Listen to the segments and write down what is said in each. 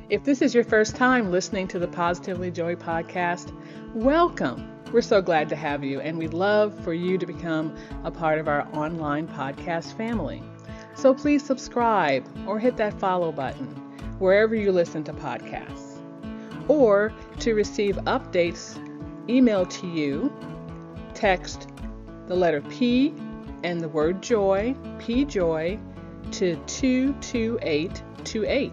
If this is your first time listening to the Positively Joy podcast, welcome. We're so glad to have you, and we'd love for you to become a part of our online podcast family. So please subscribe or hit that follow button wherever you listen to podcasts. Or to receive updates emailed to you, text the letter P and the word joy, P-Joy, to 22828.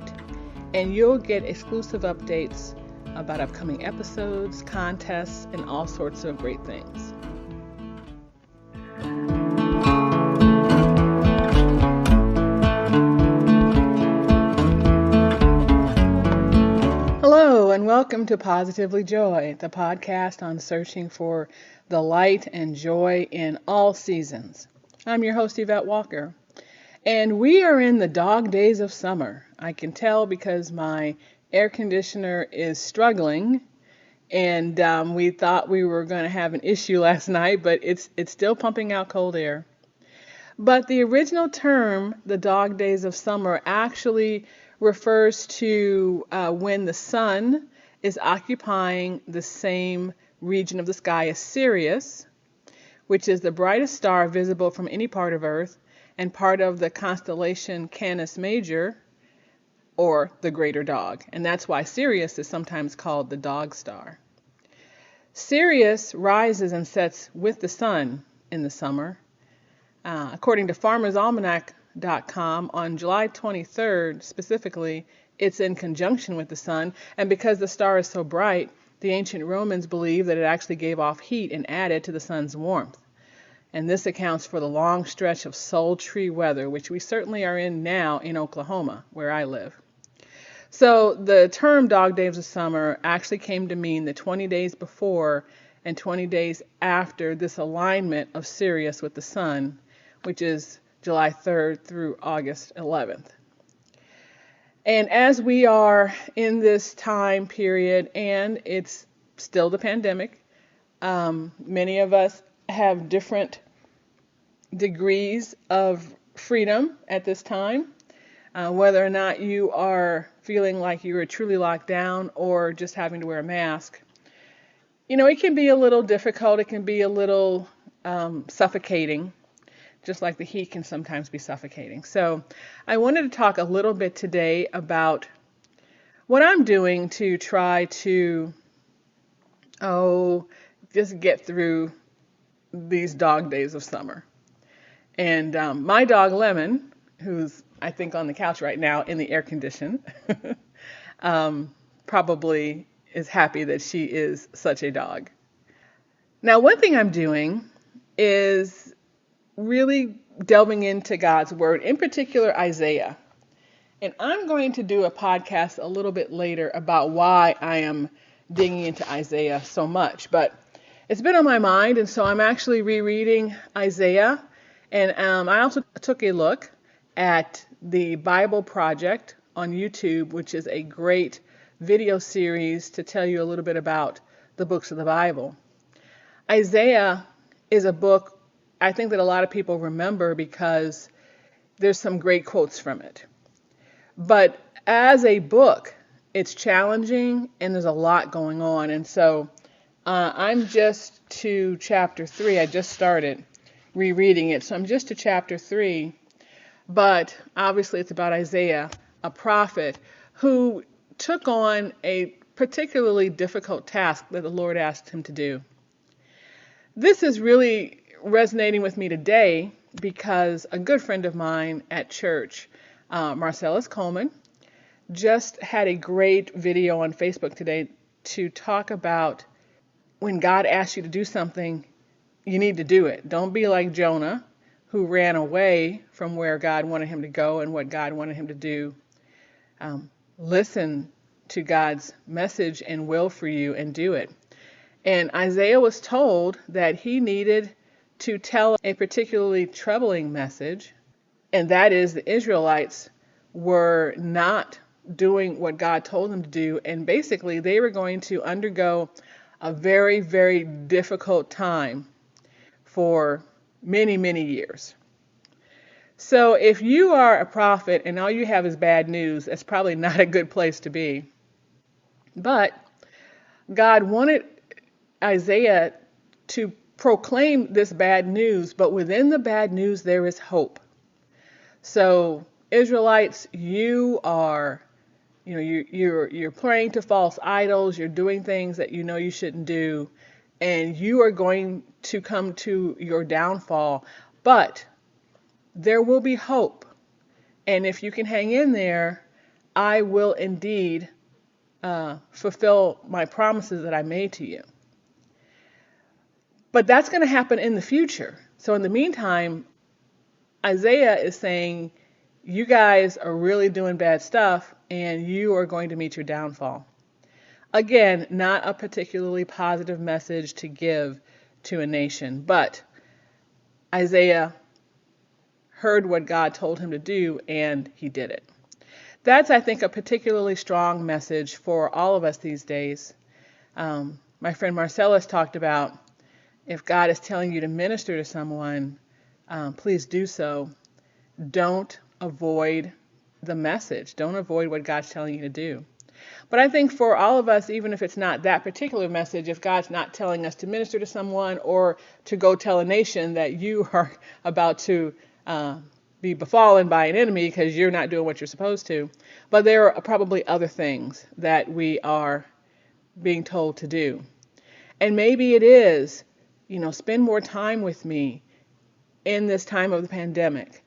And you'll get exclusive updates about upcoming episodes, contests, and all sorts of great things. Hello, and welcome to Positively Joy, the podcast on searching for the light and joy in all seasons. I'm your host, Yvette Walker. And we are in the dog days of summer. I can tell because my air conditioner is struggling, and we thought we were going to have an issue last night, but it's still pumping out cold air. But the original term, the dog days of summer, actually refers to when the sun is occupying the same region of the sky as Sirius, which is the brightest star visible from any part of Earth, and part of the constellation Canis Major, or the Greater Dog. And that's why Sirius is sometimes called the dog star. Sirius rises and sets with the sun in the summer. According to FarmersAlmanac.com, on July 23rd specifically, it's in conjunction with the sun. And because the star is so bright, the ancient Romans believed that it actually gave off heat and added to the sun's warmth. And this accounts for the long stretch of sultry weather, which we certainly are in now in Oklahoma, where I live. So the term dog days of summer actually came to mean the 20 days before and 20 days after this alignment of Sirius with the sun, which is July 3rd through August 11th. And as we are in this time period, and it's still the pandemic, many of us have different degrees of freedom at this time, whether or not you are feeling like you are truly locked down or just having to wear a mask. You know, it can be a little difficult. It can be a little suffocating, just like the heat can sometimes be suffocating. So I wanted to talk a little bit today about what I'm doing to try to, just get through these dog days of summer. And my dog Lemon, who's I think on the couch right now in the air condition, probably is happy that she is such a dog. Now, one thing I'm doing is really delving into God's Word, in particular Isaiah. And I'm going to do a podcast a little bit later about why I am digging into Isaiah so much. But it's been on my mind, and so I'm actually rereading Isaiah. And I also took a look at the Bible Project on YouTube, which is a great video series to tell you a little bit about the books of the Bible. Isaiah is a book I think that a lot of people remember because there's some great quotes from it. But as a book, it's challenging and there's a lot going on. And so I'm just to chapter 3. I just started rereading it. So I'm just to chapter 3. But obviously it's about Isaiah, a prophet who took on a particularly difficult task that the Lord asked him to do. This is really resonating with me today because a good friend of mine at church, Marcellus Coleman, just had a great video on Facebook today to talk about when God asks you to do something, you need to do it. Don't be like Jonah, who ran away from where God wanted him to go and what God wanted him to do. Listen to God's message and will for you and do it. And Isaiah was told that he needed to tell a particularly troubling message, and that is the Israelites were not doing what God told them to do, and basically they were going to undergo a very, very difficult time for many, many years. So if you are a prophet and all you have is bad news, that's probably not a good place to be. But God wanted Isaiah to proclaim this bad news, but within the bad news there is hope. So Israelites, you're praying to false idols, you're doing things that you know you shouldn't do, and you are going to come to your downfall. But there will be hope. And if you can hang in there, I will indeed fulfill my promises that I made to you. But that's going to happen in the future. So in the meantime, Isaiah is saying, you guys are really doing bad stuff and you are going to meet your downfall. Again, not a particularly positive message to give to a nation, but Isaiah heard what God told him to do and he did it. That's, I think, a particularly strong message for all of us these days. My friend Marcellus talked about, if God is telling you to minister to someone, please do so. Don't avoid the message. Don't avoid what God's telling you to do. But I think for all of us, even if it's not that particular message, if God's not telling us to minister to someone or to go tell a nation that you are about to be befallen by an enemy because you're not doing what you're supposed to, but there are probably other things that we are being told to do. And maybe it is, spend more time with me in this time of the pandemic.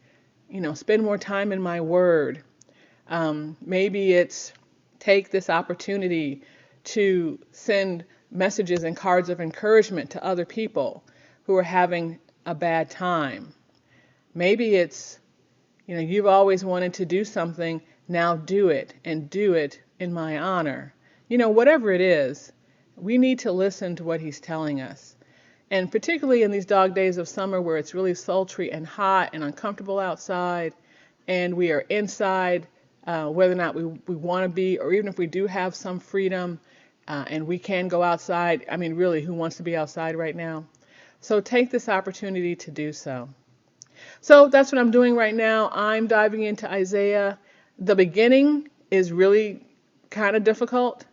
Spend more time in my word. Maybe it's take this opportunity to send messages and cards of encouragement to other people who are having a bad time. Maybe it's, you've always wanted to do something, now do it, and do it in my honor. Whatever it is, we need to listen to what he's telling us. And particularly in these dog days of summer where it's really sultry and hot and uncomfortable outside, and we are inside, whether or not we want to be, or even if we do have some freedom and we can go outside. I mean, really, who wants to be outside right now? So take this opportunity to do so. So that's what I'm doing right now. I'm diving into Isaiah. The beginning is really kind of difficult.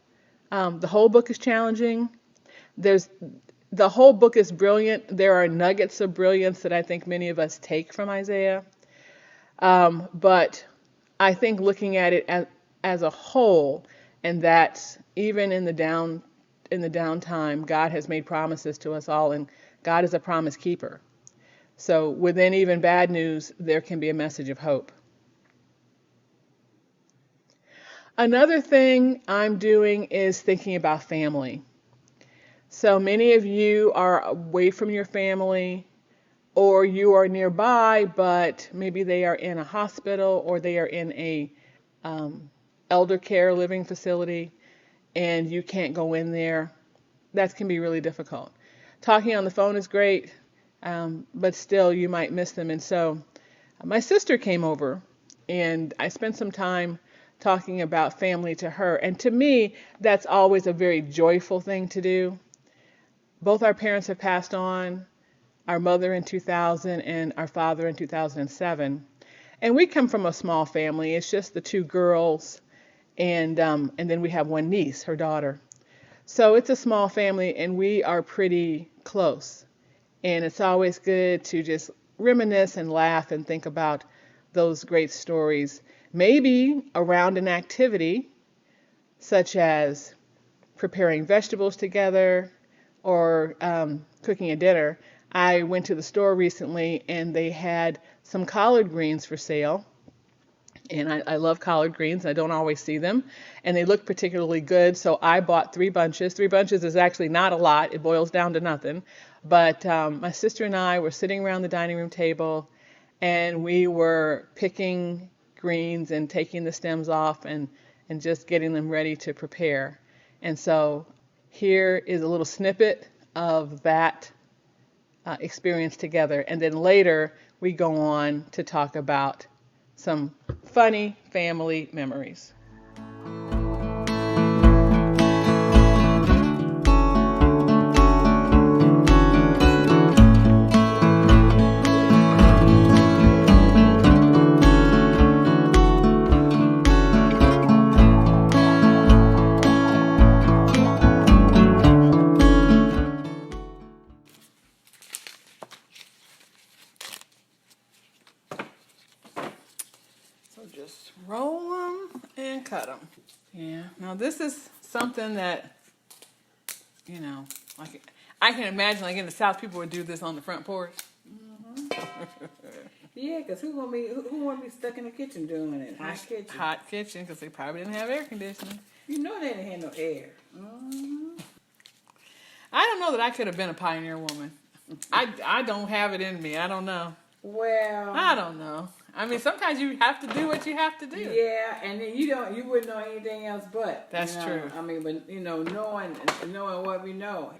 The whole book is challenging. The whole book is brilliant. There are nuggets of brilliance that I think many of us take from Isaiah. But I think looking at it as a whole, and that even in the downtime, God has made promises to us all, and God is a promise keeper. So within even bad news, there can be a message of hope. Another thing I'm doing is thinking about family. So many of you are away from your family, or you are nearby, but maybe they are in a hospital or they are in a elder care living facility, and you can't go in there. That can be really difficult. Talking on the phone is great, but still you might miss them. And so my sister came over, and I spent some time talking about family to her. And to me, that's always a very joyful thing to do. Both our parents have passed on, our mother in 2000 and our father in 2007. And we come from a small family. It's just the two girls, and then we have one niece, her daughter. So it's a small family, and we are pretty close. And it's always good to just reminisce and laugh and think about those great stories, maybe around an activity such as preparing vegetables together or cooking a dinner. I went to the store recently and they had some collard greens for sale. And I love collard greens. I don't always see them. And they look particularly good. So I bought 3 bunches. 3 bunches is actually not a lot. It boils down to nothing. But my sister and I were sitting around the dining room table, and we were picking greens and taking the stems off and just getting them ready to prepare. And so here is a little snippet of that experience together. And then later we go on to talk about some funny family memories. and cut them. Yeah. Now this is something that, like I can imagine, like in the South, people would do this on the front porch. Yeah, because who want me stuck in the kitchen doing it? Hot kitchen, because they probably didn't have air conditioning. You know they didn't have no air. I don't know that I could have been a pioneer woman. I don't have it in me. I don't know. Well, I don't know. I mean, sometimes you have to do what you have to do. Yeah, and then you wouldn't know anything else but. That's true. I mean, but knowing what we know.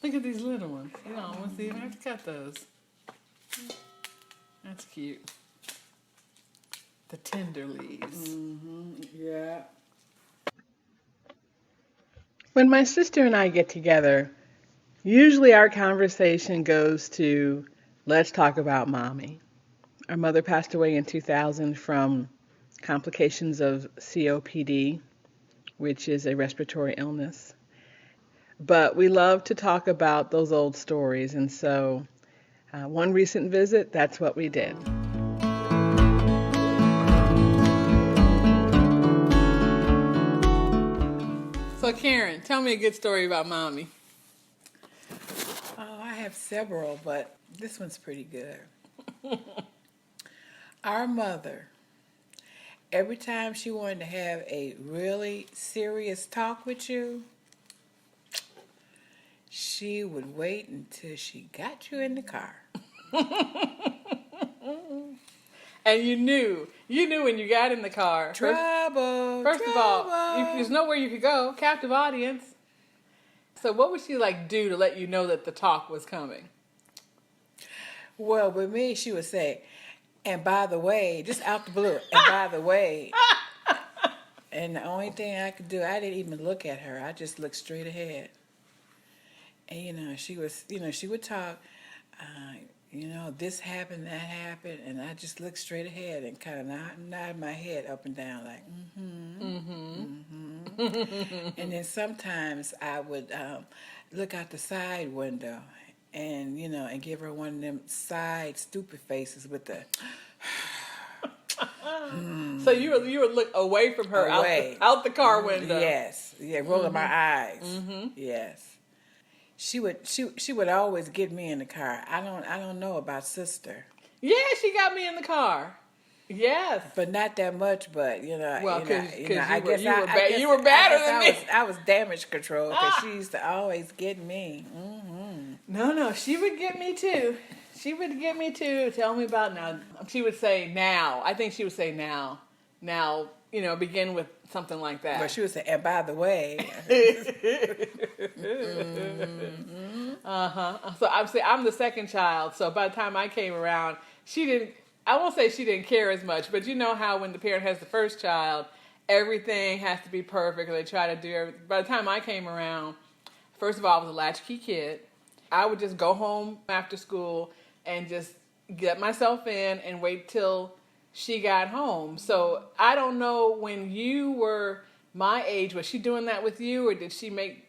Look at these little ones. You don't almost even have to cut those. That's cute. The tender leaves. Yeah. When my sister and I get together, usually our conversation goes to, let's talk about mommy. Our mother passed away in 2000 from complications of COPD, which is a respiratory illness. But we love to talk about those old stories, and so one recent visit, that's what we did. So Karen, tell me a good story about mommy. Oh, I have several, but this one's pretty good. Our mother, every time she wanted to have a really serious talk with you, she would wait until she got you in the car. And you knew when you got in the car. Trouble. First of all, there's nowhere you could go. Captive audience. So what would she do to let you know that the talk was coming? Well, with me, she would say, and by the way, just out the blue, and by the way. And the only thing I could do, I didn't even look at her. I just looked straight ahead. And, she would talk, this happened, that happened, and I just looked straight ahead and kind of nodded my head up and down like, And then sometimes I would look out the side window and, and give her one of them side stupid faces with the... So you would look away from her, out the car window. Yes, rolling my eyes. Yes. She would always get me in the car. I don't know about sister. Yeah, she got me in the car. Yes, but not that much. But well, because you were better than me. I was damage control because she used to always get me. No, she would get me too. She would get me too. Tell me about now. She would say now. I think she would say now. Now, begin with something like that. But she would say, and by the way. So I'm the second child. So by the time I came around, I won't say she didn't care as much, but you know how when the parent has the first child, everything has to be perfect. They try to do everything. By the time I came around, first of all, I was a latchkey kid. I would just go home after school and just get myself in and wait till she got home. So I don't know, when you were my age, was she doing that with you, or did she make,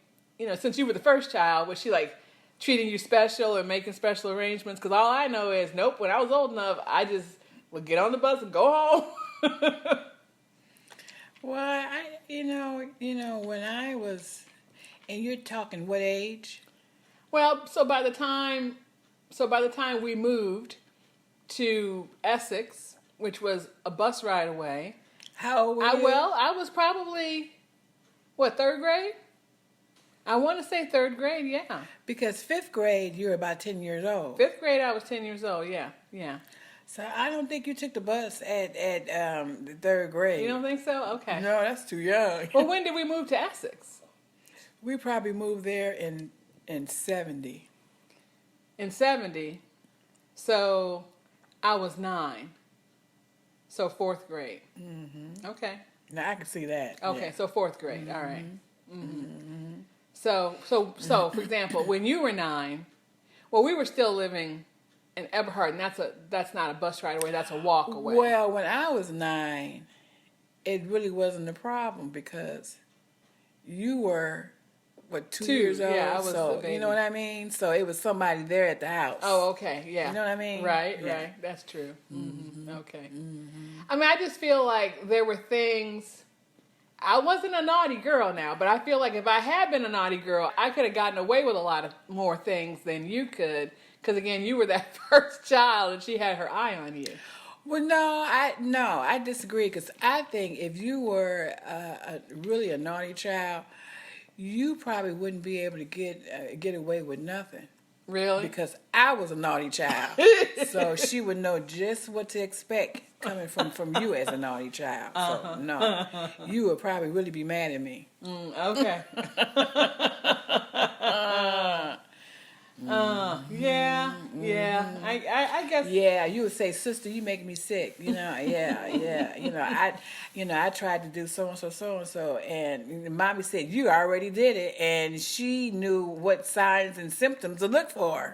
since you were the first child, was she treating you special or making special arrangements? Because all I know is, nope, when I was old enough, I just would get on the bus and go home. Well, when I was, and you're talking what age? Well, so by the time we moved to Essex, which was a bus ride away. How old were you? I was probably, third grade? I want to say third grade, yeah. Because fifth grade, you were about 10 years old. Fifth grade, I was 10 years old, yeah. So I don't think you took the bus at the third grade. You don't think so? Okay. No, that's too young. Well, when did we move to Essex? We probably moved there in 70. In 70. So I was 9. So fourth grade. Mm-hmm. Okay. Now I can see that. Okay, yeah. So fourth grade. Mm-hmm. All right. Mm-hmm. So for example, when you were 9, we were still living in Eberhard, and that's not a bus ride away. That's a walk away. Well, when I was 9, it really wasn't a problem because you were what, 2 2, years old. yeah, I was so the baby. you know what I mean. So it was somebody there at the house. Oh, okay, yeah. You know what I mean? Right, Yeah. right. That's true. Okay. I mean, I just feel like there were things. I wasn't a naughty girl now, but I feel like if I had been a naughty girl, I could have gotten away with a lot of more things than you could. Because again, you were that first child, and she had her eye on you. Well, I disagree, because I think if you were really a naughty child, you probably wouldn't be able to get away with nothing. Really? Because I was a naughty child, so she would know just what to expect coming from you as a naughty child. So no, you would probably really be mad at me. Okay. Yeah. I guess. Yeah, you would say, "Sister, you make me sick." You know, yeah. I tried to do so and so, and Mommy said you already did it, and she knew what signs and symptoms to look for.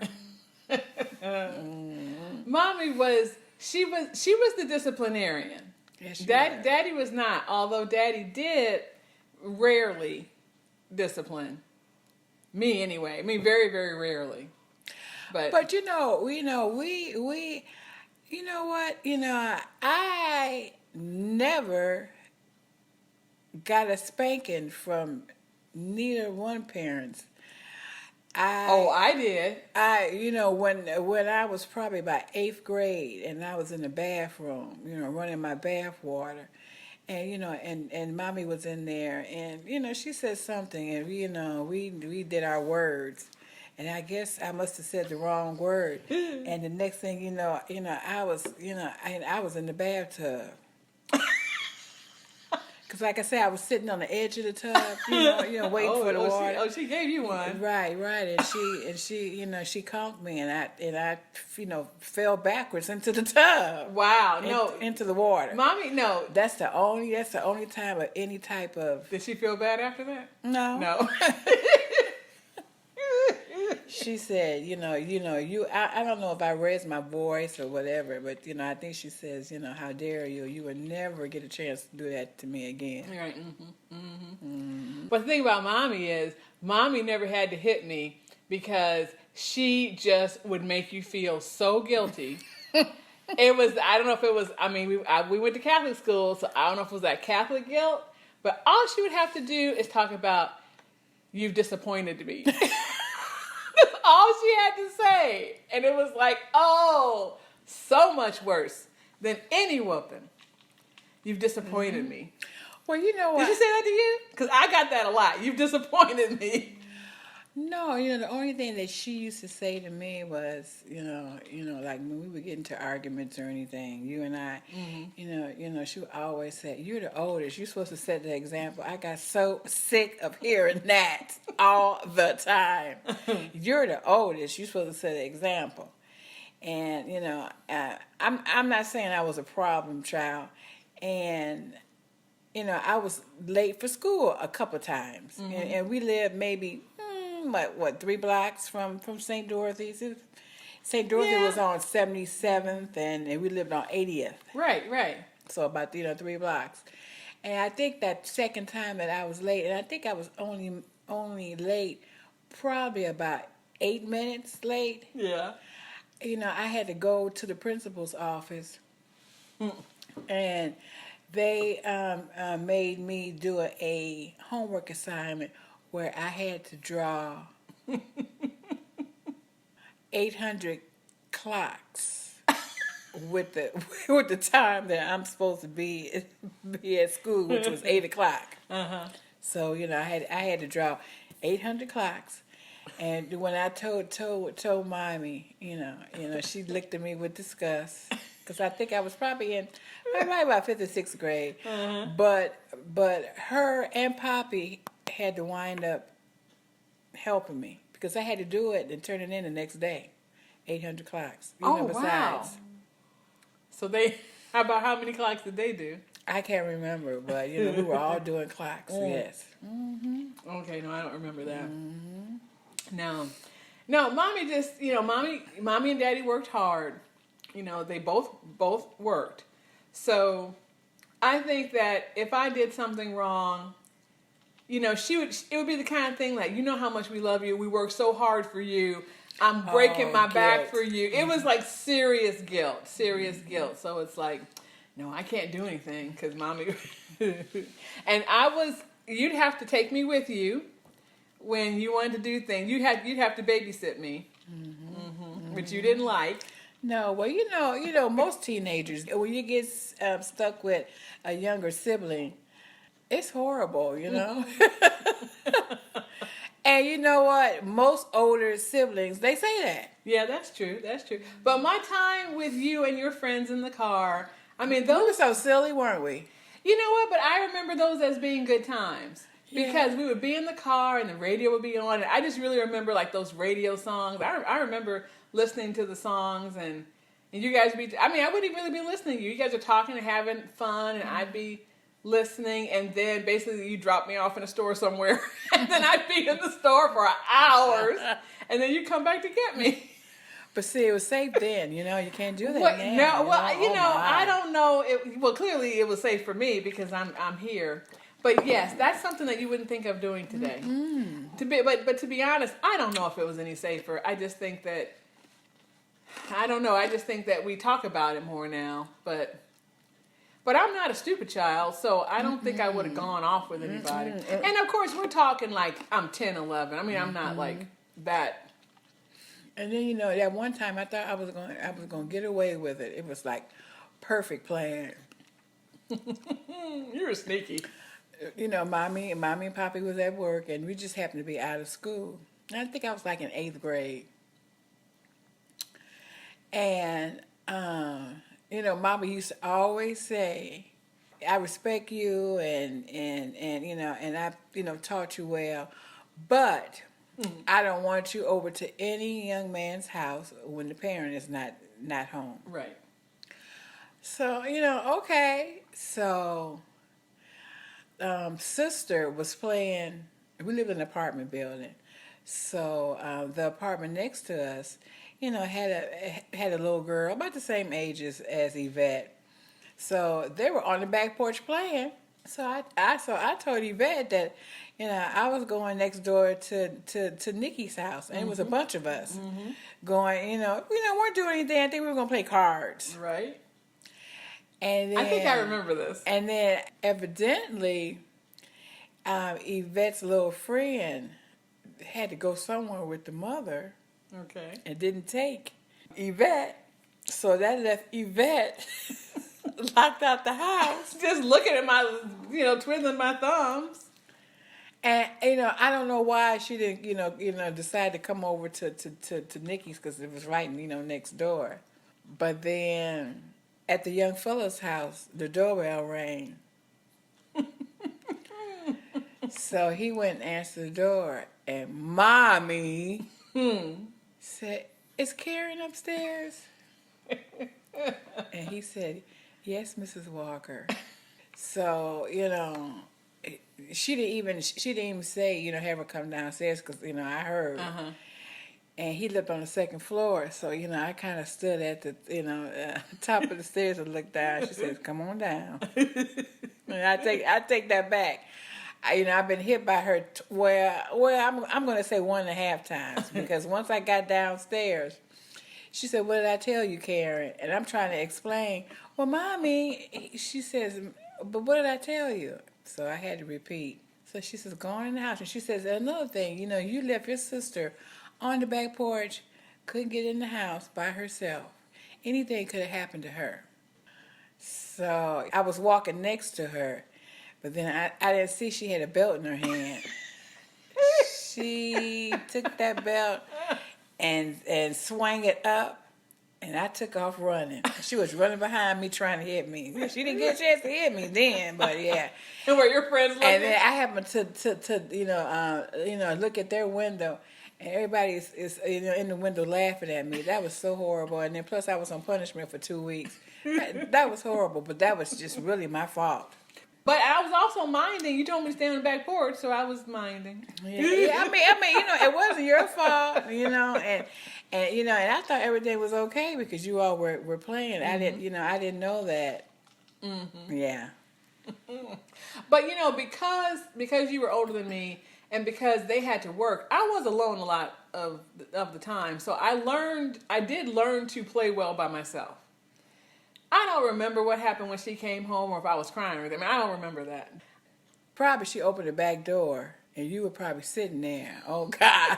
Mommy was the disciplinarian. Yes, she was. Daddy was not, although Daddy did rarely discipline me anyway. I mean, very, very rarely. But you know, we you know what? I never got a spanking from neither one parents. I did. When I was probably about 8th grade, and I was in the bathroom, running my bath water, and and Mommy was in there, and she said something, and we did our words, and I guess I must have said the wrong word, and the next thing I was I was in the bathtub. Because, like I said, I was sitting on the edge of the tub, waiting for the water. She gave you one. Right, and she conked me, and I fell backwards into the tub. Wow, into the water. Mommy, no. That's the only time of any type of. Did she feel bad after that? No. She said, I don't know if I raised my voice or whatever, but, I think she says, how dare you? You would never get a chance to do that to me again. Right. But the thing about Mommy is, Mommy never had to hit me because she just would make you feel so guilty. It was, I don't know if it was, I mean, we went to Catholic school, so I don't know if it was that Catholic guilt, but all she would have to do is talk about, you've disappointed me. That's all she had to say. And it was like, oh, so much worse than any whooping. You've disappointed me. Well, you know what? Did she say that to you? Because I got that a lot. You've disappointed me. No, the only thing that she used to say to me was, like when we would get into arguments or anything, you and I, she would always say, "You're the oldest. You're supposed to set the example." I got so sick of hearing that all the time. You're the oldest. You're supposed to set the example. And I'm not saying I was a problem child, and I was late for school a couple times, and we lived maybe. 3 blocks from St. Dorothy's? St. Dorothy was on 77th, and we lived on 80th. Right. So about 3 blocks. And I think that second time that I was late, and I think I was only late probably about 8 minutes late. Yeah. I had to go to the principal's office, and they made me do a homework assignment where I had to draw 800 clocks with the time that I'm supposed to be at school, which was 8 o'clock. So I had to draw 800 clocks, and when I told Mommy, she looked at me with disgust, because I think I was probably about 5th or 6th grade, but her and Poppy had to wind up helping me, because I had to do it and turn it in the next day. 800 clocks. Besides. Wow. So how many clocks did they do? I can't remember, but we were all doing clocks. Yes. Okay, no, I don't remember that. No, Mommy just, Mommy and Daddy worked hard. They both worked. So I think that if I did something wrong, it would be the kind of thing like, you know how much we love you. We work so hard for you. I'm breaking my back guilt. for you. It was like serious guilt. So it's like, no, I can't do anything because mommy. And you'd have to take me with you when you wanted to do things. You'd have to babysit me, which you didn't like. No, well, most teenagers, when you get stuck with a younger sibling, it's horrible, And you know what? Most older siblings, they say that. Yeah, that's true. But my time with you and your friends in the car, I mean, We those were so silly, weren't we? You know what? But I remember those as being good times because we would be in the car and the radio would be on. And I just really remember like those radio songs. I remember listening to the songs and you guys I wouldn't really be listening to you. You guys are talking and having fun and I'd be listening and then basically you drop me off in a store somewhere and then I'd be in the store for hours and then you come back to get me. But see, it was safe then, you can't do that No, now. I don't know. Clearly it was safe for me because I'm here. But yes, that's something that you wouldn't think of doing today. But to be honest, I don't know if it was any safer. I just think that I don't know. I just think that we talk about it more now. But I'm not a stupid child, so I don't think I would have gone off with anybody. And of course, we're talking like I'm 10, 11. I mean, I'm not like that. And then that one time I thought I was going to get away with it. It was like perfect plan. You were sneaky. Mommy and Poppy was at work, and we just happened to be out of school. And I think I was like in 8th grade. And Mama used to always say, "I respect you, and I taught you well, but." I don't want you over to any young man's house when the parent is not home. Right. So, okay. So, sister was playing, we lived in an apartment building. So, the apartment next to us, had a little girl about the same age as Yvette. So, they were on the back porch playing. So I told Yvette that, I was going next door to Nikki's house, and it was a bunch of us going. Weren't doing anything. I think we were gonna play cards. Right. And then, I think I remember this. And then evidently, Yvette's little friend had to go somewhere with the mother. Okay. And didn't take Yvette, so that left Yvette. Locked out the house. Just looking at my, twiddling my thumbs. And, I don't know why she didn't, decide to come over to Nikki's because it was right, next door. But then at the young fella's house, the doorbell rang. So he went and answered the door. And Mommy said, "Is Karen upstairs?" And he said, "Yes, Mrs. Walker." So, she didn't even say, have her come downstairs because, I heard. And he lived on the second floor. So, I kind of stood at the, top of the stairs and looked down. She says, "Come on down." And I take that back. I've been hit by her, I'm going to say 1.5 times because once I got downstairs, she said, "What did I tell you, Karen?" And I'm trying to explain. "Well, Mommy," she says, "but what did I tell you?" So I had to repeat. So she says, "Go on in the house." And she says, "Another thing, you left your sister on the back porch, couldn't get in the house by herself. Anything could have happened to her." So I was walking next to her, but then I didn't see she had a belt in her hand. She took that belt and swang it up, and I took off running. She was running behind me trying to hit me. She didn't get a chance to hit me then, but yeah. And were your friends looking? And then I happened to look at their window, and everybody is in the window laughing at me. That was so horrible. And then plus I was on punishment for 2 weeks. That was horrible, but that was just really my fault. But I was also minding. You told me to stay on the back porch, so I was minding. Yeah. I mean, it wasn't your fault, and I thought everything was okay because you all were playing. I didn't know that. Yeah. But because you were older than me, and because they had to work, I was alone a lot of the time. So I did learn to play well by myself. I don't remember what happened when she came home, or if I was crying or anything. I don't remember that. Probably she opened the back door and you were probably sitting there. Oh God.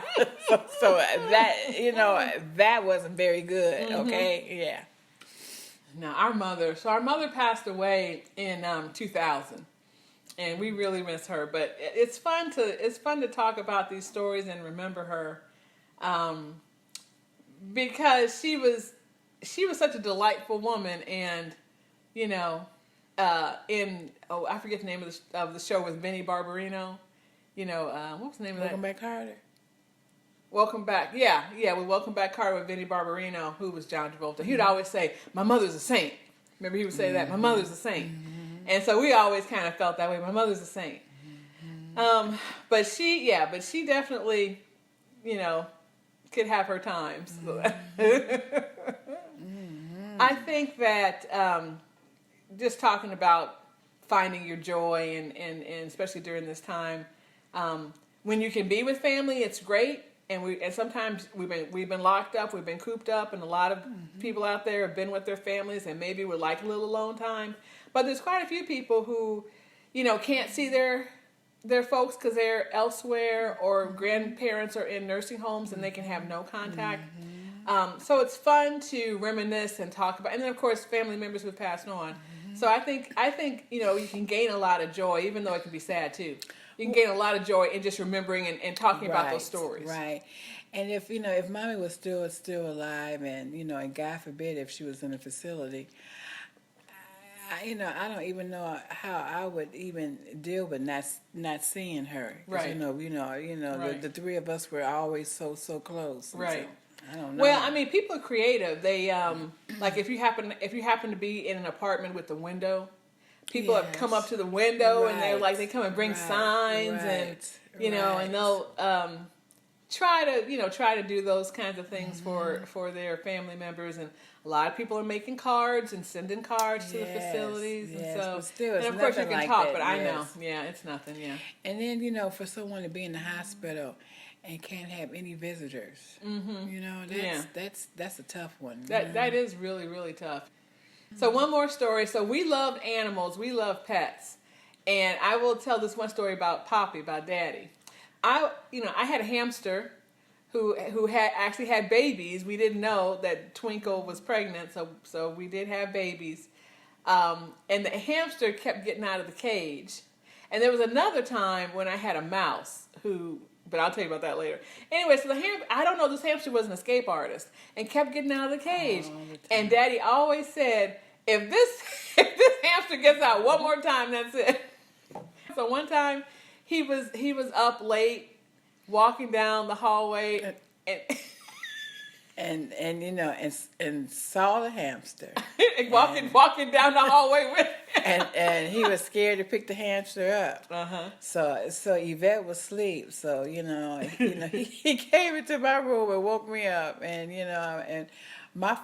so that, that wasn't very good. Okay. Yeah. Now our mother passed away in 2000, and we really miss her. But it's fun to talk about these stories and remember her, because she was such a delightful woman, and I forget the name of the show with Vinnie Barbarino. What was the name of that? Welcome Back, Carter. Welcome Back. Yeah, with Welcome Back, Carter with Vinnie Barbarino, who was John Travolta. He would always say, "My mother's a saint." Remember, he would say that, "My mother's a saint," and so we always kind of felt that way. My mother's a saint. But she definitely, could have her times. I think that just talking about finding your joy and especially during this time, when you can be with family, it's great. And sometimes we've been locked up, we've been cooped up, and a lot of people out there have been with their families and maybe would like a little alone time. But there's quite a few people who, can't see their folks because they're elsewhere, or grandparents are in nursing homes and they can have no contact. So it's fun to reminisce and talk about, and then of course family members who've passed on. So I think you can gain a lot of joy, even though it can be sad too. You can gain a lot of joy in just remembering and talking about those stories. Right. And if mommy was still alive, and God forbid if she was in a facility, I don't even know how I would even deal with not seeing her. Right. Right. The three of us were always so close. Right. So, I don't know. Well, people are creative. They like if you happen to be in an apartment with a window, people have come up to the window and they come and bring signs and and they'll try to do those kinds of things for their family members, and a lot of people are making cards and sending cards to the facilities, and so but still, and of course you can talk, but I know, yes. it's nothing, And then for someone to be in the hospital and can't have any visitors, that's a tough one. That is really, really tough. So one more story. So we loved animals. We love pets. And I will tell this one story about Poppy, about Daddy. I had a hamster who had actually had babies. We didn't know that Twinkle was pregnant, so we did have babies. And the hamster kept getting out of the cage. And there was another time when I had a mouse but I'll tell you about that later. Anyway, so I don't know, this hamster was an escape artist and kept getting out of the cage. And Daddy always said, if this hamster gets out one more time, that's it. So one time he was up late, walking down the hallway, and saw the hamster walking down the hallway with and he was scared to pick the hamster up. So Yvette was asleep. So he came into my room and woke me up, and and our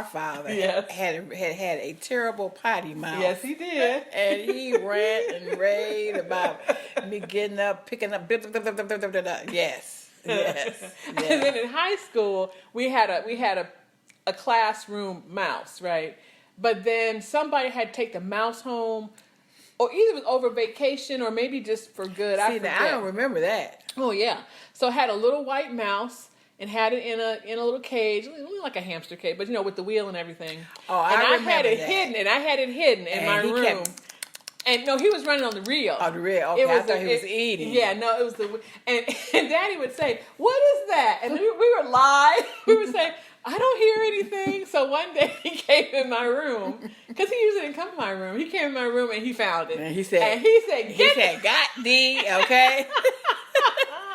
father, yes, had a terrible potty mouth. Yes, he did. And he rant and raved about me getting up, picking up. Yes. Yes. And then in high school, we had a classroom mouse, right? But then somebody had to take the mouse home, or either it was over vacation or maybe just for good. I don't remember that. Oh yeah. So had a little white mouse and had it in a little cage, like a hamster cage, but with the wheel and everything. Oh, I had it that. hidden, and I had it hidden in my room. And no, he was running on the reel. Oh, the reel. Okay, I thought he was eating. Yeah, no, it was and Daddy would say, "What is that?" And we would lie. We would say, "I don't hear anything." So one day he came in my room, because he usually didn't come in my room. He came in my room and he found it. And he said, "Got thee, okay."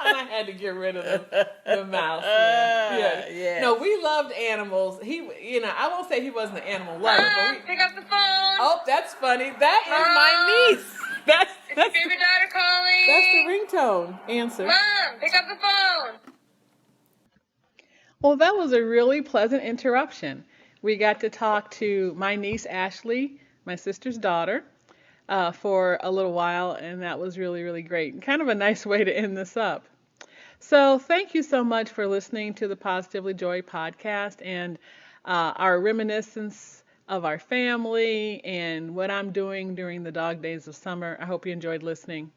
And I had to get rid of the mouse. Yeah. No, we loved animals. I won't say he wasn't an animal lover, but pick up the phone. Oh, that's funny. That is my niece. That's baby daughter calling. That's the ringtone. Answer. Mom, pick up the phone. Well, that was a really pleasant interruption. We got to talk to my niece Ashley, my sister's daughter. for a little while, and that was really, really great. Kind of a nice way to end this up. So thank you so much for listening to the Positively Joy podcast and our reminiscence of our family and what I'm doing during the dog days of summer. I hope you enjoyed listening.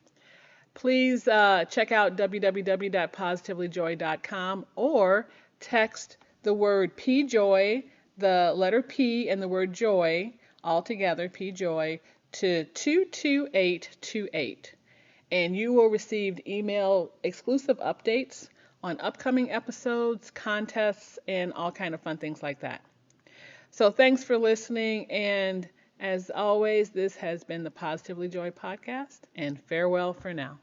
Please check out www.positivelyjoy.com or text the word PJOY, the letter P and the word joy, all together, PJOY, to 22828. And you will receive email exclusive updates on upcoming episodes, contests, and all kind of fun things like that. So thanks for listening, and as always, this has been the Positively Joy podcast, and farewell for now.